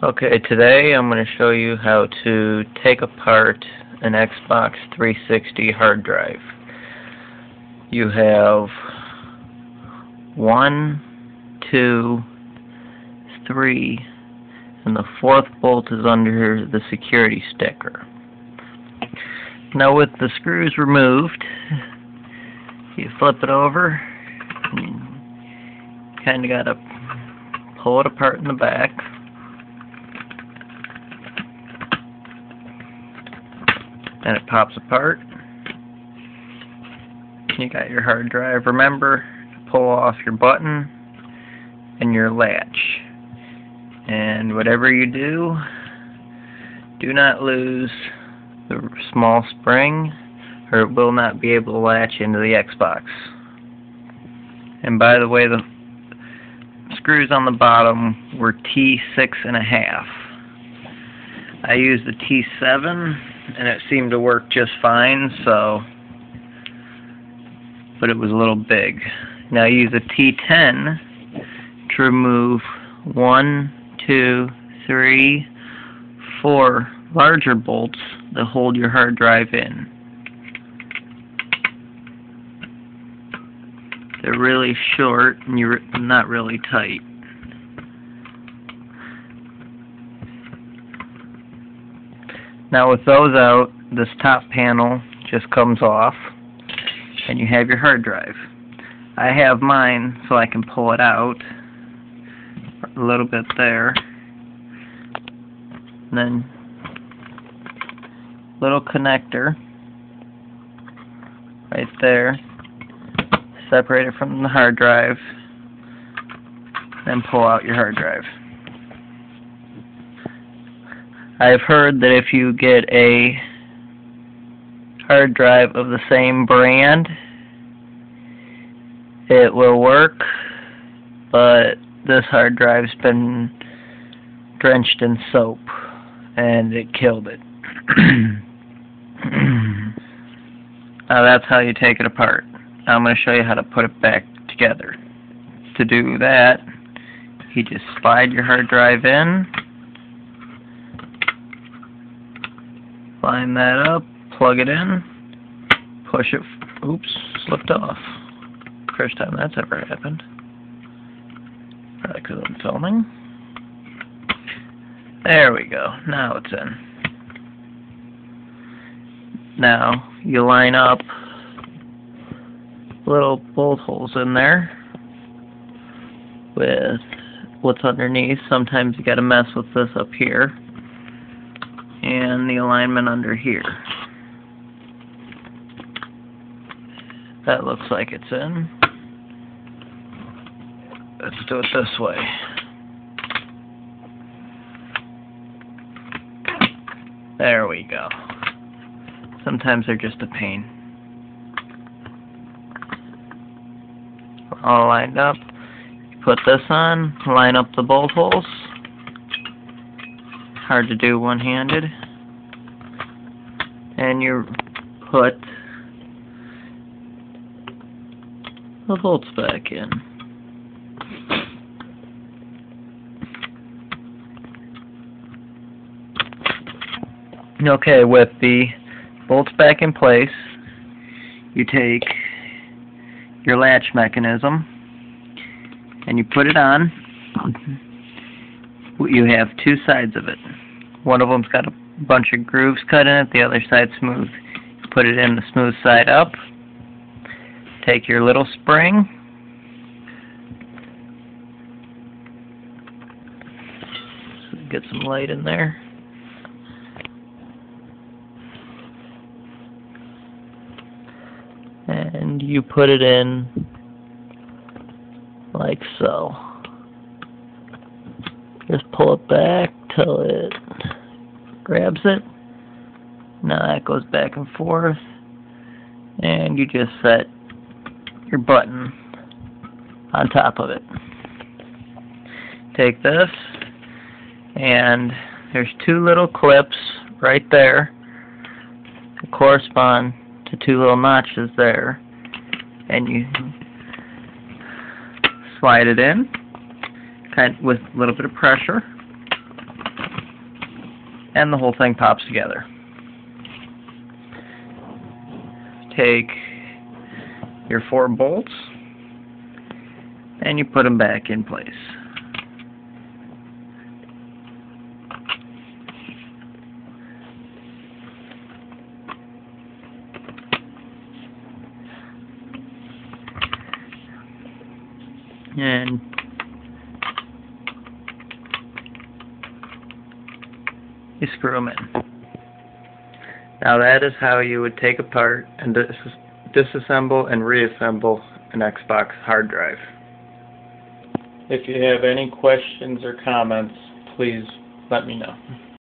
Okay, today I'm going to show you how to take apart an Xbox 360 hard drive. You have 1, 2, 3, and the fourth bolt is under the security sticker. Now with the screws removed, you flip it over, and kind of got to pull it apart in the back. And it pops apart. You got your hard drive. Remember to pull off your button and your latch. And whatever you do, do not lose the small spring, or it will not be able to latch into the Xbox. And by the way, the screws on the bottom were T6.5. I used the T7 and it seemed to work just fine, but it was a little big. Now use a T10 to remove 1, 2, 3, 4 larger bolts that hold your hard drive in. They're really short and you're not really tight. Now with those out, this top panel just comes off and you have your hard drive. I have mine so I can pull it out a little bit there, and then little connector right there, separate it from the hard drive, then pull out your hard drive. I've heard that if you get a hard drive of the same brand, it will work, but this hard drive's been drenched in soap and it killed it. Now that's how you take it apart. Now I'm going to show you how to put it back together. To do that, you just slide your hard drive in, line that up, plug it in, push it, oops, slipped off. First time that's ever happened. Probably because I'm filming. There we go, now it's in. Now, you line up little bolt holes in there with what's underneath. Sometimes you gotta mess with this up here and the alignment under here. That looks like it's in. Let's do it this way. There we go. Sometimes they're just a pain. All lined up. You put this on, line up the bolt holes. Hard to do one-handed. And you put the bolts back in. Okay, with the bolts back in place, you take your latch mechanism and you put it on. You have two sides of it. One of them's got a bunch of grooves cut in it, the other side's smooth. You put it in the smooth side up, take your little spring, so get some light in there, and you put it in like so. Just pull it back till it grabs it. Now that goes back and forth, and you just set your button on top of it. Take this, and there's two little clips right there that correspond to two little notches there, and you slide it in, kind of with a little bit of pressure, and the whole thing pops together. Take your 4 bolts and you put them back in place. And you screw them in. Now that is how you would take apart and disassemble and reassemble an Xbox hard drive. If you have any questions or comments, please let me know.